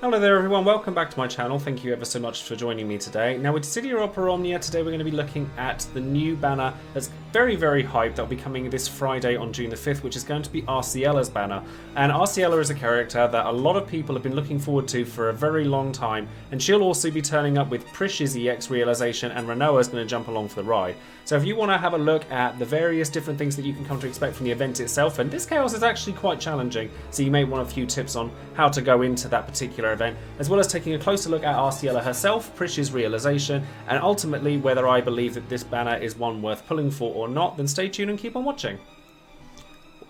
Hello there everyone, welcome back to my channel. Thank you ever so much for joining me today. Now with Dissidia Opera Omnia, today we're going to be looking at the new banner that's very hyped. That'll be coming this Friday on June the 5th, which is going to be Arciela's banner. And Arciela is a character that a lot of people have been looking forward to for a very long time, and she'll also be turning up with Prishe's EX realization, and Rinoa is going to jump along for the ride. So if you want to have a look at the various different things that you can come to expect from the event itself, and this chaos is actually quite challenging, so you may want a few tips on how to go into that particular event, as well as taking a closer look at Arciela herself, Prishe's realization, and ultimately whether I believe that this banner is one worth pulling for or not, then stay tuned and keep on watching.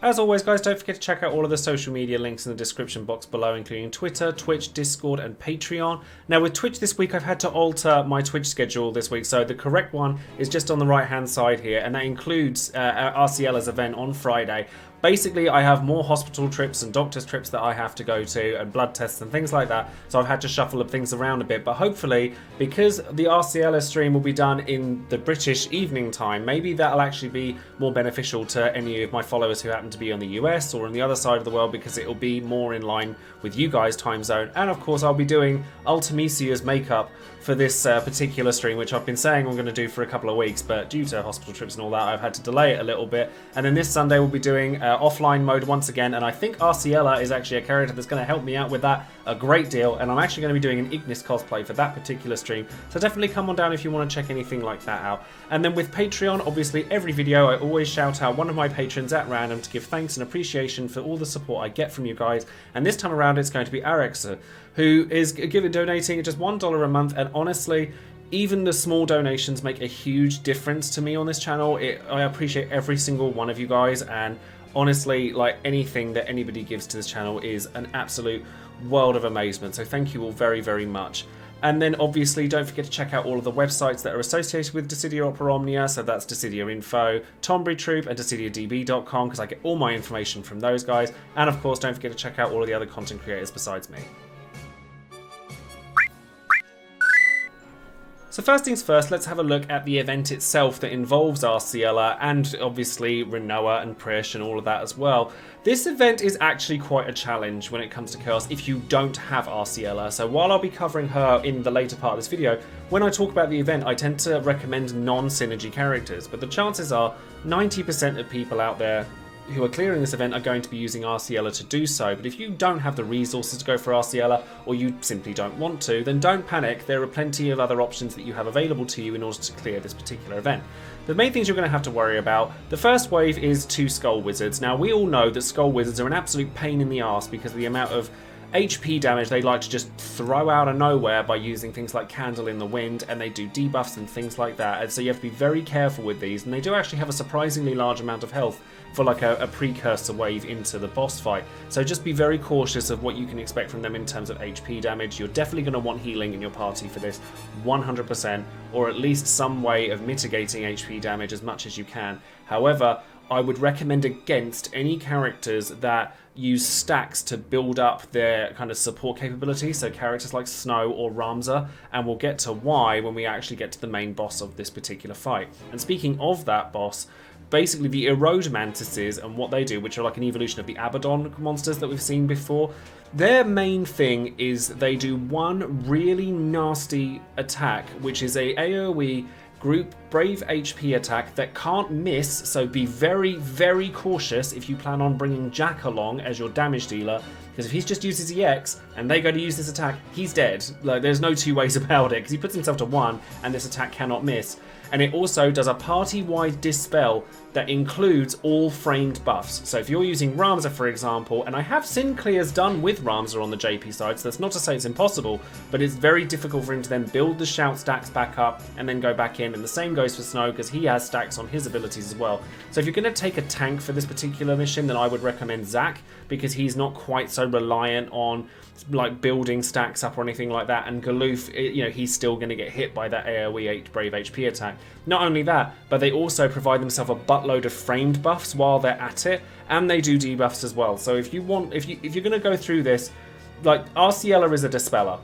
As always guys, don't forget to check out all of the social media links in the description box below, including Twitter, Twitch, Discord and Patreon. Now with Twitch this week I've had to alter my Twitch schedule this week, so the correct one is just on the right hand side here, and that includes Arciela's event on Friday. Basically, I have more hospital trips and doctor's trips that I have to go to, and blood tests and things like that, so I've had to shuffle things around a bit. But hopefully, because the Arciela stream will be done in the British evening time, maybe that'll actually be more beneficial to any of my followers who happen to be on the US or on the other side of the world, because it'll be more in line with you guys' time zone. And of course, I'll be doing Ultimisia's makeup for this particular stream, which I've been saying I'm going to do for a couple of weeks, but due to hospital trips and all that, I've had to delay it a little bit. And then this Sunday we'll be doing offline mode once again, and I think Arciela is actually a character that's going to help me out with that a great deal, and I'm actually going to be doing an Ignis cosplay for that particular stream, so definitely come on down if you want to check anything like that out. And then with Patreon, obviously every video I always shout out one of my patrons at random to give thanks and appreciation for all the support I get from you guys, and this time around it's going to be Arciela, who is donating at just $1 a month, and honestly, even the small donations make a huge difference to me on this channel. I appreciate every single one of you guys, and honestly, like, anything that anybody gives to this channel is an absolute world of amazement, so thank you all very much. And then obviously don't forget to check out all of the websites that are associated with Dissidia Opera Omnia, so that's Dissidia Info, Tonbury Troop and DissidiaDB.com, because I get all my information from those guys. And of course don't forget to check out all of the other content creators besides me. So first things first, let's have a look at the event itself that involves Arciela and obviously Rinoa and Prishe and all of that as well. This event is actually quite a challenge when it comes to Chaos if you don't have Arciela. So while I'll be covering her in the later part of this video, when I talk about the event I tend to recommend non-synergy characters, but the chances are 90% of people out there who are clearing this event are going to be using Arciela to do so. But if you don't have the resources to go for Arciela, or you simply don't want to, then don't panic. There are plenty of other options that you have available to you in order to clear this particular event. The main things you're going to have to worry about, the first wave is 2 Skull Wizards. Now we all know that Skull Wizards are an absolute pain in the arse because of the amount of HP damage they like to just throw out of nowhere by using things like Candle in the Wind, and they do debuffs and things like that, and so you have to be very careful with these, and they do actually have a surprisingly large amount of health for like a precursor wave into the boss fight, so just be very cautious of what you can expect from them in terms of HP damage. You're definitely going to want healing in your party for this 100%, or at least some way of mitigating HP damage as much as you can. However, I would recommend against any characters that use stacks to build up their kind of support capability, so characters like Snow or Ramza, and we'll get to why when we actually get to the main boss of this particular fight. And speaking of that boss, basically the Erode Mantises and what they do, which are like an evolution of the Abaddon monsters that we've seen before, their main thing is they do one really nasty attack, which is a AoE group Brave HP attack that can't miss, so be very cautious if you plan on bringing Jack along as your damage dealer, because if he's just used his EX and they go to use this attack, he's dead. Like, there's no two ways about it, because he puts himself to 1 and this attack cannot miss. And it also does a party-wide Dispel that includes all framed buffs. So if you're using Ramza, for example, and I have seen clears done with Ramza on the JP side, so that's not to say it's impossible, but it's very difficult for him to then build the shout stacks back up and then go back in, and the same goes for Snow because he has stacks on his abilities as well. So if you're going to take a tank for this particular mission, then I would recommend Zac, because he's not quite so reliant on like building stacks up or anything like that, and Galoof, you know, he's still going to get hit by that AoE Brave HP attack. Not only that, but they also provide themselves a buttload of framed buffs while they're at it, and they do debuffs as well. So if you want, if you're going to go through this, like Arciela is a Dispeller.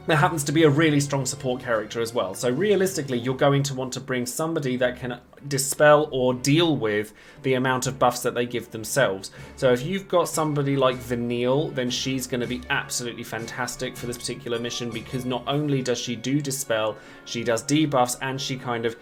that happens to be a really strong support character as well. So realistically, you're going to want to bring somebody that can dispel or deal with the amount of buffs that they give themselves. So if you've got somebody like Vanille, then she's going to be absolutely fantastic for this particular mission, because not only does she do dispel, she does debuffs, and she kind of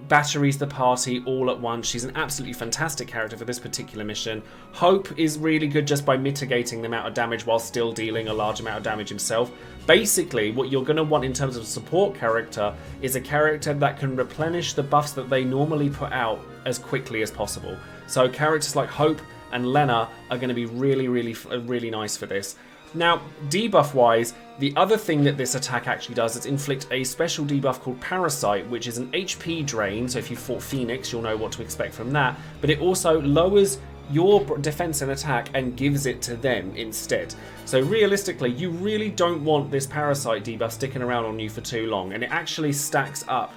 batteries the party all at once. She's an absolutely fantastic character for this particular mission. Hope is really good just by mitigating the amount of damage while still dealing a large amount of damage himself. Basically, what you're going to want in terms of a support character is a character that can replenish the buffs that they normally put out as quickly as possible. So characters like Hope and Lena are going to be really nice for this. Now, debuff-wise, the other thing that this attack actually does is inflict a special debuff called Parasite, which is an HP drain, so if you fought Phoenix, you'll know what to expect from that, but it also lowers your defense and attack and gives it to them instead. So realistically, you really don't want this Parasite debuff sticking around on you for too long, and it actually stacks up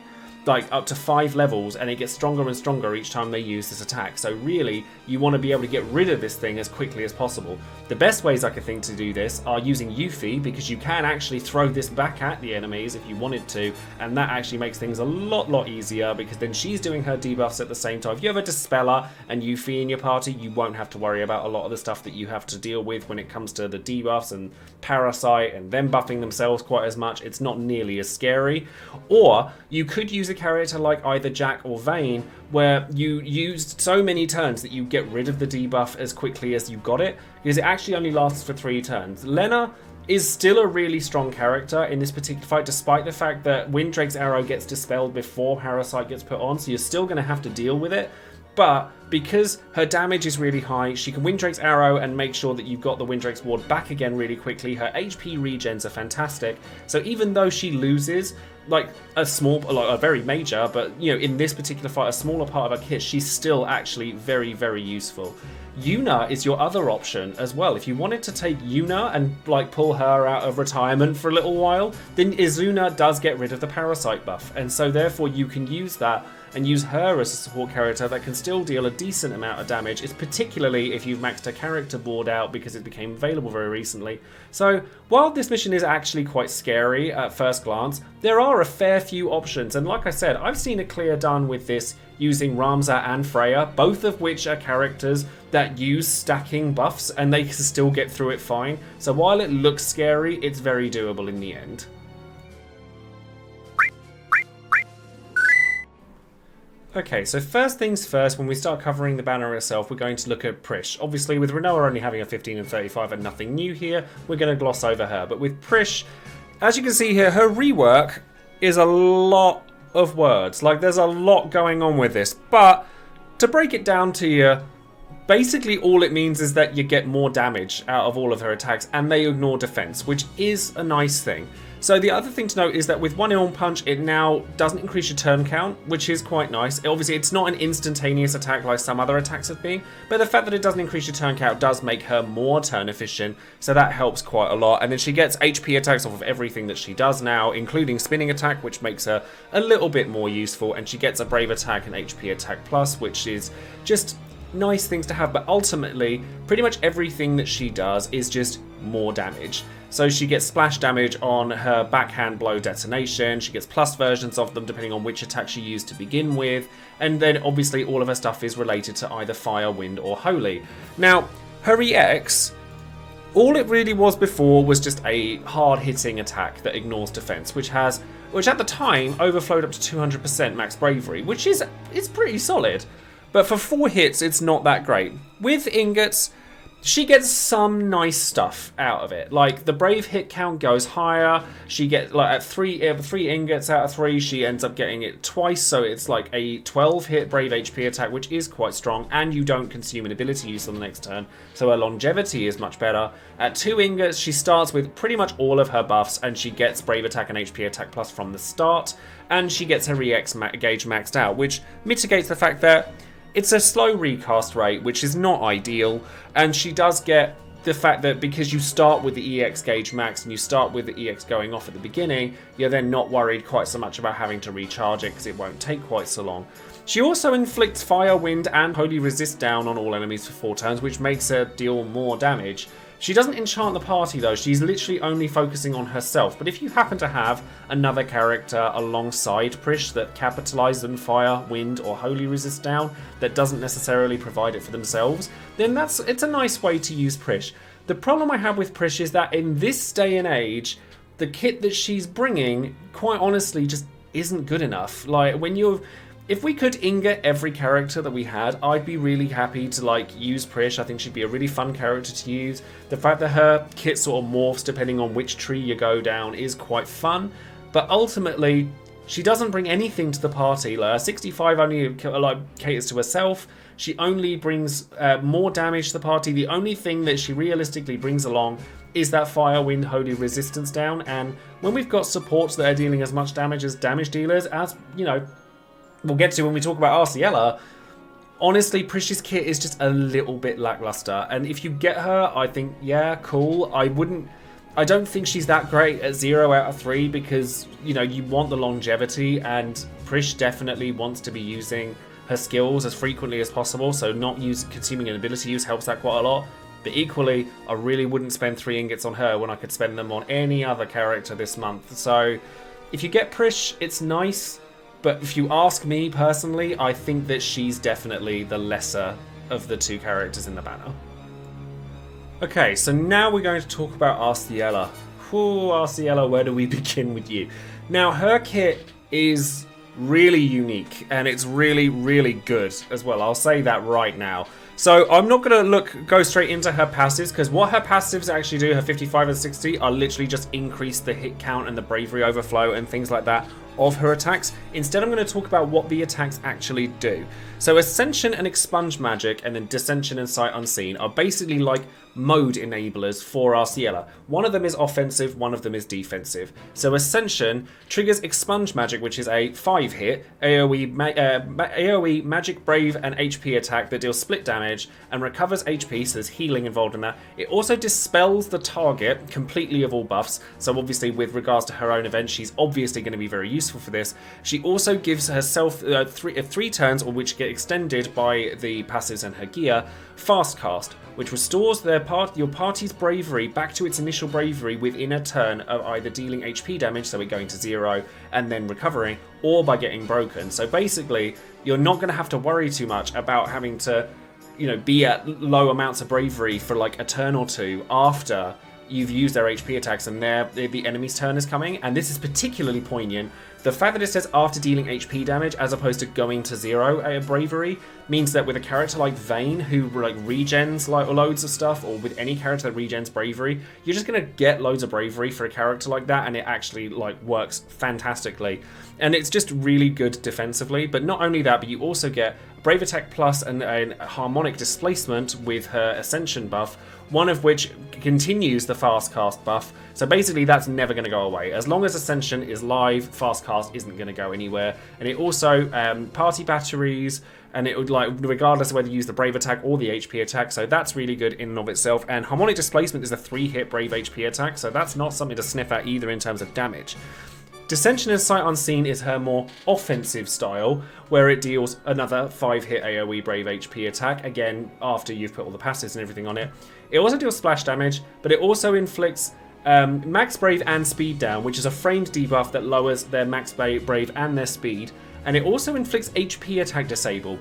like up to 5 levels, and it gets stronger and stronger each time they use this attack. So really, you want to be able to get rid of this thing as quickly as possible. The best ways I could think to do this are using Yuffie, because you can actually throw this back at the enemies if you wanted to, and that actually makes things a lot easier, because then she's doing her debuffs at the same time. If you have a Dispeller and Yuffie in your party, you won't have to worry about a lot of the stuff that you have to deal with when it comes to the debuffs and Parasite and them buffing themselves quite as much. It's not nearly as scary. Or you could use a character like either Jack or Vayne, where you used so many turns that you get rid of the debuff as quickly as you got it, because it actually only lasts for 3 turns. Lena is still a really strong character in this particular fight, despite the fact that Winddrake's arrow gets dispelled before Parasite gets put on, so you're still going to have to deal with it. But because her damage is really high, she can Winddrake's arrow and make sure that you've got the Winddrake's ward back again really quickly. Her HP regens are fantastic. So even though she loses like a very major, but you know, in this particular fight, a smaller part of her kit, she's still actually very useful. Yuna is your other option as well. If you wanted to take Yuna and like pull her out of retirement for a little while, then Izuna does get rid of the Parasite buff, and so therefore you can use that and use her as a support character that can still deal a decent amount of damage. It's particularly if you've maxed her character board out, because it became available very recently. So while this mission is actually quite scary at first glance, there are a fair few options, and like I said, I've seen a clear done with this using Ramza and Freya, both of which are characters that use stacking buffs and they can still get through it fine. So while it looks scary, it's very doable in the end. Okay, so first things first, when we start covering the banner itself, we're going to look at Prishe. Obviously, with Rinoa only having a 15 and 35 and nothing new here, we're going to gloss over her. But with Prishe, as you can see here, her rework is a lot of words. Like, there's a lot going on with this. But to break it down to you, basically all it means is that you get more damage out of all of her attacks, and they ignore defense, which is a nice thing. So the other thing to note is that with one Ilm Punch, it now doesn't increase your turn count, which is quite nice. Obviously, it's not an instantaneous attack like some other attacks have been, but the fact that it doesn't increase your turn count does make her more turn efficient, so that helps quite a lot. And then she gets HP attacks off of everything that she does now, including Spinning Attack, which makes her a little bit more useful, and she gets a Brave Attack and HP Attack Plus, which is just nice things to have. But ultimately, pretty much everything that she does is just more damage. So she gets splash damage on her backhand blow detonation, she gets plus versions of them depending on which attack she used to begin with, and then obviously all of her stuff is related to either fire, wind or holy. Now, her EX, all it really was before was just a hard hitting attack that ignores defense, which at the time overflowed up to 200% max bravery, which is pretty solid. But for 4 hits, it's not that great. With ingots, she gets some nice stuff out of it. Like, the brave hit count goes higher. She gets, like, at 3 ingots out of 3, she ends up getting it twice. So it's like a 12 hit brave HP attack, which is quite strong. And you don't consume an ability use on the next turn. So her longevity is much better. At 2 ingots, she starts with pretty much all of her buffs. And she gets brave attack and HP attack plus from the start. And she gets her EX gauge maxed out, which mitigates the fact that it's a slow recast rate, which is not ideal, and she does get the fact that because you start with the EX gauge max and you start with the EX going off at the beginning, you're then not worried quite so much about having to recharge it because it won't take quite so long. She also inflicts fire, wind and holy resist down on all enemies for 4 turns, which makes her deal more damage. She doesn't enchant the party though, she's literally only focusing on herself. But if you happen to have another character alongside Prishe that capitalizes on fire, wind, or holy resist down that doesn't necessarily provide it for themselves, then it's a nice way to use Prishe. The problem I have with Prishe is that in this day and age, the kit that she's bringing, quite honestly, just isn't good enough. Like, if we could ingot every character that we had, I'd be really happy to like use Prishe. I think she'd be a really fun character to use. The fact that her kit sort of morphs depending on which tree you go down is quite fun. But ultimately, she doesn't bring anything to the party. Like, 65 only like caters to herself. She only brings more damage to the party. The only thing that she realistically brings along is that fire, wind, holy resistance down. And when we've got supports that are dealing as much damage as damage dealers, as you know, we'll get to when we talk about Arciela, honestly, Prishe's kit is just a little bit lackluster. And if you get her, I think, yeah, cool. I don't think she's that great at 0 out of 3 because, you know, you want the longevity, and Prishe definitely wants to be using her skills as frequently as possible, so not consuming an ability use helps that quite a lot. But equally, I really wouldn't spend 3 ingots on her when I could spend them on any other character this month. So if you get Prishe, it's nice. But if you ask me personally, I think that she's definitely the lesser of the 2 characters in the banner. Okay, so now we're going to talk about Arciela. Whew, Arciela, where do we begin with you? Now, her kit is really unique, and it's really, really good as well. I'll say that right now. So I'm not going to go straight into her passives, because what her passives actually do, her 55 and 60, are literally just increase the hit count and the bravery overflow and things like that of her attacks. Instead, I'm going to talk about what the attacks actually do. So Ascension and Expunge Magic, and then Dissension and Sight Unseen are basically like mode enablers for Arciela. One of them is offensive, one of them is defensive. So Ascension triggers Expunge Magic, which is a 5-hit AoE Magic, Brave, and HP attack that deals split damage and recovers HP, so there's healing involved in that. It also dispels the target completely of all buffs, so obviously with regards to her own event, she's obviously going to be very useful for this. She also gives herself 3 turns, or which get extended by the passives and her gear, Fast Cast, which restores your party's bravery back to its initial bravery within a turn of either dealing HP damage, so it going to 0 and then recovering, or by getting broken. So basically, you're not going to have to worry too much about having to, you know, be at low amounts of bravery for like a turn or 2 after you've used their HP attacks and the enemy's turn is coming. And this is particularly poignant. The fact that it says after dealing HP damage as opposed to going to 0 at bravery means that with a character like Vayne, who like regens like loads of stuff, or with any character that regens bravery, you're just gonna get loads of bravery for a character like that, and it actually like works fantastically. And it's just really good defensively. But not only that, but you also get Brave Attack Plus and a Harmonic Displacement with her Ascension buff, one of which continues the Fast Cast buff. So basically that's never going to go away. As long as Ascension is live, Fast Cast isn't going to go anywhere. And it also party batteries, and it would like regardless of whether you use the Brave attack or the HP attack, so that's really good in and of itself. And Harmonic Displacement is a 3-hit Brave HP attack, so that's not something to sniff at either in terms of damage. Dissension and Sight Unseen is her more offensive style, where it deals another 5-hit AoE Brave HP attack, again, after you've put all the passives and everything on it. It also deals splash damage, but it also inflicts Max Brave and Speed down, which is a framed debuff that lowers their Max Brave and their Speed, and it also inflicts HP attack disable.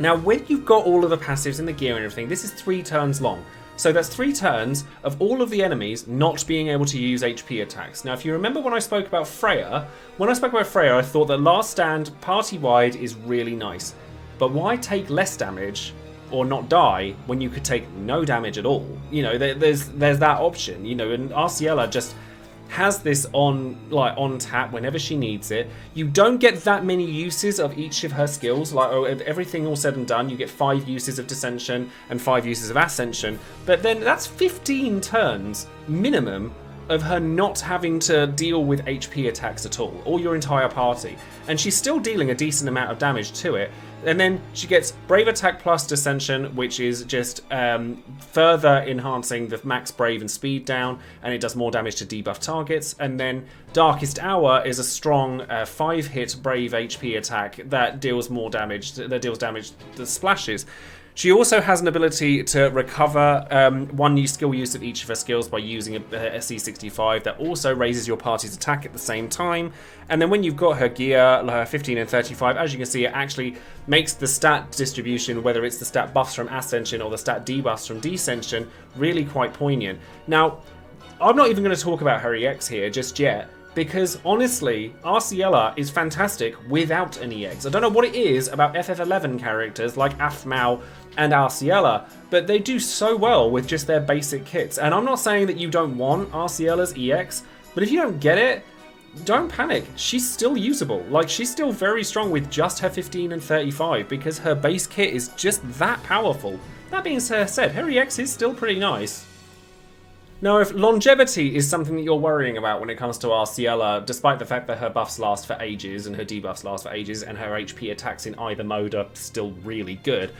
Now, when you've got all of the passives and the gear and everything, this is 3 turns long. So that's 3 turns of all of the enemies not being able to use HP attacks. Now, if you remember when I spoke about Freya, I thought that Last Stand party-wide is really nice. But why take less damage or not die when you could take no damage at all? You know, there's that option, you know, and Arciela just has this on tap whenever she needs it. You don't get that many uses of each of her skills. Like, everything all said and done, you get 5 uses of Dissension and 5 uses of Ascension. But then that's 15 turns minimum of her not having to deal with HP attacks at all, or your entire party. And she's still dealing a decent amount of damage to it. And then she gets Brave Attack plus Dissension, which is just further enhancing the max Brave and Speed down, and it does more damage to debuff targets. And then Darkest Hour is a strong 5-hit Brave HP attack that deals more damage, that splashes. She also has an ability to recover one new skill use of each of her skills by using a C65 that also raises your party's attack at the same time. And then when you've got her gear, her 15 and 35, as you can see, it actually makes the stat distribution, whether it's the stat buffs from Ascension or the stat debuffs from Descension, really quite poignant. Now, I'm not even going to talk about her EX here just yet, because honestly, Arciela is fantastic without an EX. I don't know what it is about FF11 characters like Aphmau and Arciela, but they do so well with just their basic kits. And I'm not saying that you don't want Arciela's EX, but if you don't get it, don't panic. She's still usable. Like, she's still very strong with just her 15 and 35 because her base kit is just that powerful. That being said, her EX is still pretty nice. Now, if longevity is something that you're worrying about when it comes to Arciela, despite the fact that her buffs last for ages and her debuffs last for ages and her HP attacks in either mode are still really good,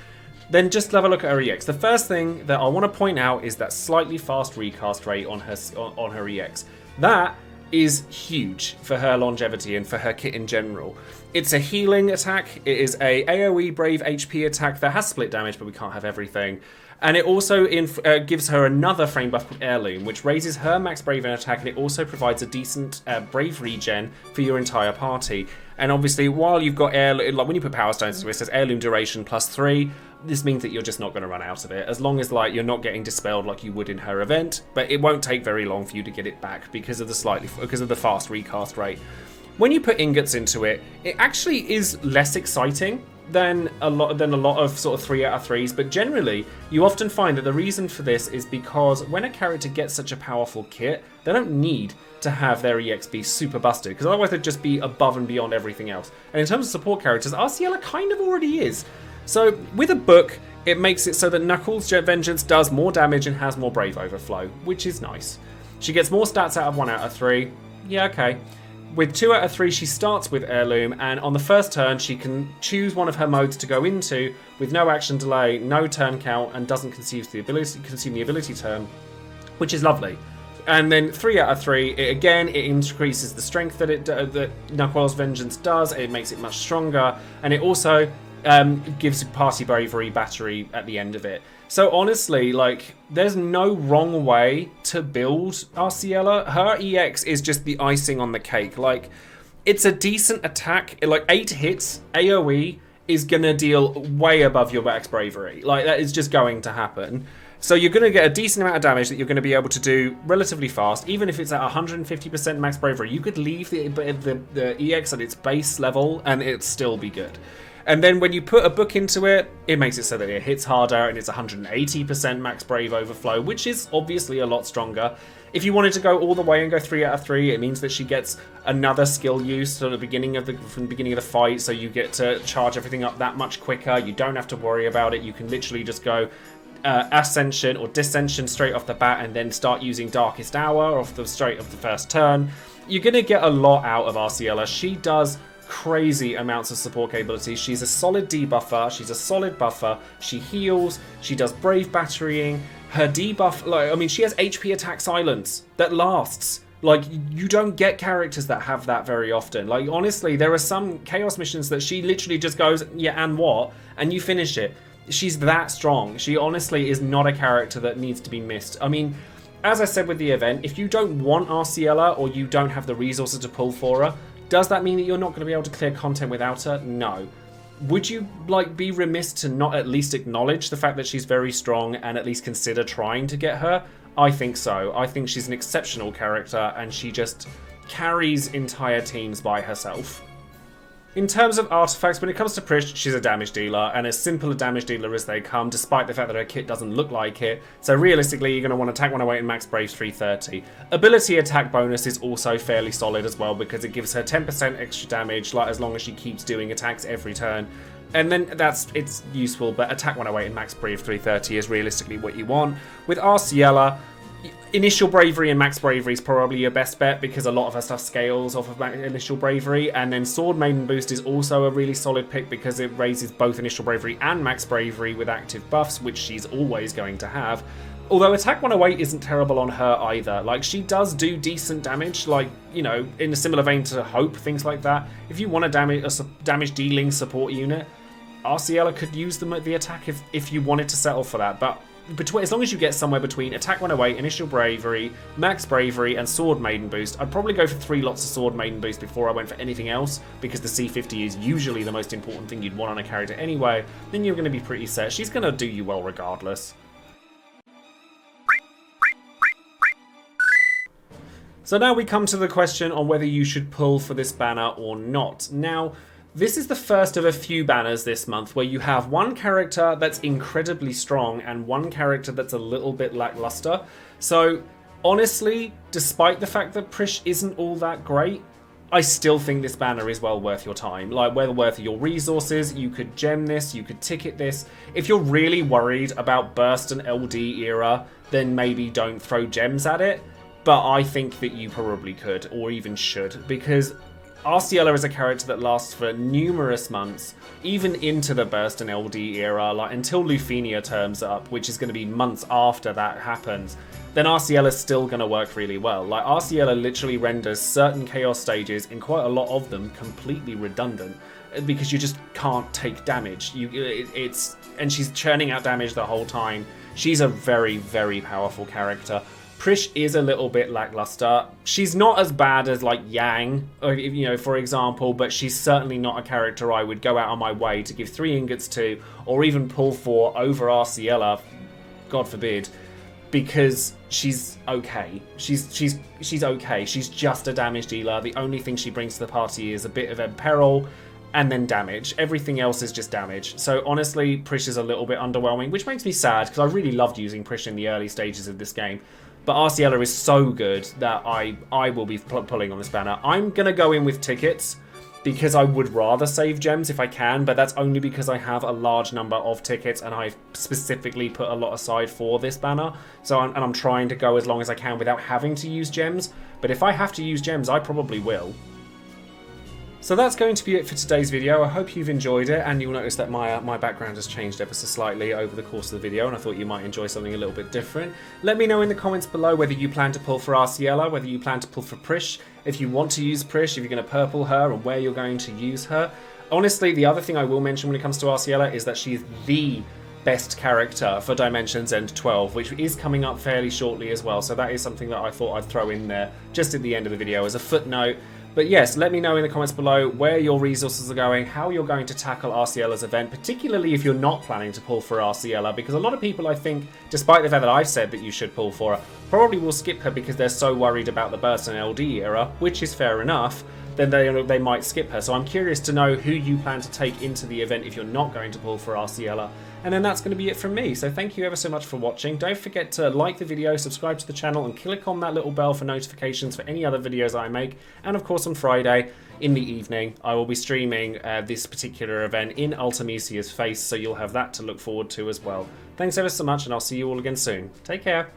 then just have a look at her EX. The first thing that I want to point out is that slightly fast recast rate on her EX. That is huge for her longevity and for her kit in general. It's a healing attack. It is a AoE Brave HP attack that has split damage, but we can't have everything. And it also gives her another frame buff called Heirloom, which raises her max Brave attack, and it also provides a decent Brave regen for your entire party. And obviously, while you've got Heirloom, like when you put Power Stones into it, it says Heirloom duration +3. This means that you're just not going to run out of it, as long as like you're not getting dispelled like you would in her event. But it won't take very long for you to get it back because of the fast recast rate. When you put ingots into it, it actually is less exciting than a lot of sort of 3 out of 3s, but generally you often find that the reason for this is because when a character gets such a powerful kit, they don't need to have their EX be super busted, because otherwise they'd just be above and beyond everything else. And in terms of support characters, Arciela kind of already is. So with a book, it makes it so that Knuckles' Vengeance does more damage and has more Brave Overflow, which is nice. She gets more stats out of 1 out of 3. Yeah, okay. With 2 out of 3, she starts with Heirloom, and on the first turn, she can choose one of her modes to go into with no action delay, no turn count, and doesn't consume the ability turn, which is lovely. And then 3 out of 3, it increases the strength that Knuckles' Vengeance does. It makes it much stronger, and it also gives party bravery battery at the end of it. So honestly, like, there's no wrong way to build Arciela. Her EX is just the icing on the cake. Like, it's a decent attack. Like, 8 hits, AoE, is gonna deal way above your max bravery. Like, that is just going to happen. So you're going to get a decent amount of damage that you're going to be able to do relatively fast. Even if it's at 150% max bravery, you could leave the EX at its base level and it'd still be good. And then when you put a book into it, it makes it so that it hits harder and it's 180% max Brave Overflow, which is obviously a lot stronger. If you wanted to go all the way and go 3 out of 3, it means that she gets another skill use from the beginning of the fight, so you get to charge everything up that much quicker. You don't have to worry about it. You can literally just go Ascension or Dissension straight off the bat and then start using Darkest Hour straight off the first turn. You're going to get a lot out of Arciela. She does crazy amounts of support capabilities. She's a solid debuffer, she's a solid buffer, she heals, she does brave batterying. Her debuff, like, I mean, she has HP attack silence that lasts. Like, you don't get characters that have that very often. Like, honestly, there are some chaos missions that she literally just goes, yeah, and what? And you finish it. She's that strong. She honestly is not a character that needs to be missed. I mean, as I said with the event, if you don't want Arciela or you don't have the resources to pull for her, does that mean that you're not going to be able to clear content without her? No. Would you be remiss to not at least acknowledge the fact that she's very strong and at least consider trying to get her? I think so. I think she's an exceptional character and she just carries entire teams by herself. In terms of artifacts, when it comes to Prishe, she's a damage dealer, and as simple a damage dealer as they come, despite the fact that her kit doesn't look like it. So realistically, you're going to want Attack 108 and Max Brave 330. Ability attack bonus is also fairly solid as well, because it gives her 10% extra damage, like as long as she keeps doing attacks every turn. And then it's useful, but Attack 108 and Max Brave 330 is realistically what you want. With Arciela, Initial Bravery and Max Bravery is probably your best bet because a lot of her stuff scales off of Initial Bravery, and then Sword Maiden Boost is also a really solid pick because it raises both Initial Bravery and Max Bravery with active buffs, which she's always going to have. Although Attack 108 isn't terrible on her either. Like, she does do decent damage, like, you know, in a similar vein to Hope, things like that. If you want a damage dealing support unit, Arciela could use the attack if you wanted to settle for that, but as long as you get somewhere between Attack 108, Initial Bravery, Max Bravery, and Sword Maiden boost, I'd probably go for 3 lots of Sword Maiden boost before I went for anything else, because the C50 is usually the most important thing you'd want on a character anyway, then you're going to be pretty set. She's going to do you well regardless. So now we come to the question on whether you should pull for this banner or not. Now, this is the first of a few banners this month where you have one character that's incredibly strong and one character that's a little bit lackluster. So, honestly, despite the fact that Prishe isn't all that great, I still think this banner is well worth your time. Like, well worth your resources. You could gem this, you could ticket this. If you're really worried about Burst and LD era, then maybe don't throw gems at it. But I think that you probably could, or even should, because Arciela is a character that lasts for numerous months, even into the Burst and LD era, like until Lufenia turns up, which is going to be months after that happens. Then Arciela is still going to work really well. Like, Arciela literally renders certain Chaos stages, in quite a lot of them, completely redundant, because you just can't take damage. And she's churning out damage the whole time. She's a very, very powerful character. Prishe is a little bit lackluster. She's not as bad as like Yang, for example, but she's certainly not a character I would go out on my way to give 3 ingots to, or even pull for over Arciela, God forbid, because she's okay. She's okay. She's just a damage dealer. The only thing she brings to the party is a bit of peril and then damage. Everything else is just damage. So honestly, Prishe is a little bit underwhelming, which makes me sad because I really loved using Prishe in the early stages of this game. But Arciela is so good that I will be pulling on this banner. I'm going to go in with tickets because I would rather save gems if I can, but that's only because I have a large number of tickets and I've specifically put a lot aside for this banner. So I'm trying to go as long as I can without having to use gems. But if I have to use gems, I probably will. So that's going to be it for today's video. I hope you've enjoyed it, and you'll notice that my background has changed ever so slightly over the course of the video, and I thought you might enjoy something a little bit different. Let me know in the comments below whether you plan to pull for Arciela, whether you plan to pull for Prishe, if you want to use Prishe, if you're going to purple her, and where you're going to use her. Honestly, the other thing I will mention when it comes to Arciela is that she is the best character for Dimensions End 12, which is coming up fairly shortly as well, so that is something that I thought I'd throw in there just at the end of the video as a footnote. But yes, let me know in the comments below where your resources are going, how you're going to tackle Arciela's event, particularly if you're not planning to pull for Arciela, because a lot of people, I think, despite the fact that I've said that you should pull for her, probably will skip her because they're so worried about the Burst and LD era, which is fair enough, then they might skip her. So I'm curious to know who you plan to take into the event if you're not going to pull for Arciela. And then that's going to be it from me. So thank you ever so much for watching. Don't forget to like the video, subscribe to the channel, and click on that little bell for notifications for any other videos I make. And of course on Friday in the evening, I will be streaming this particular event in Ultimecia's face, so you'll have that to look forward to as well. Thanks ever so much, and I'll see you all again soon. Take care.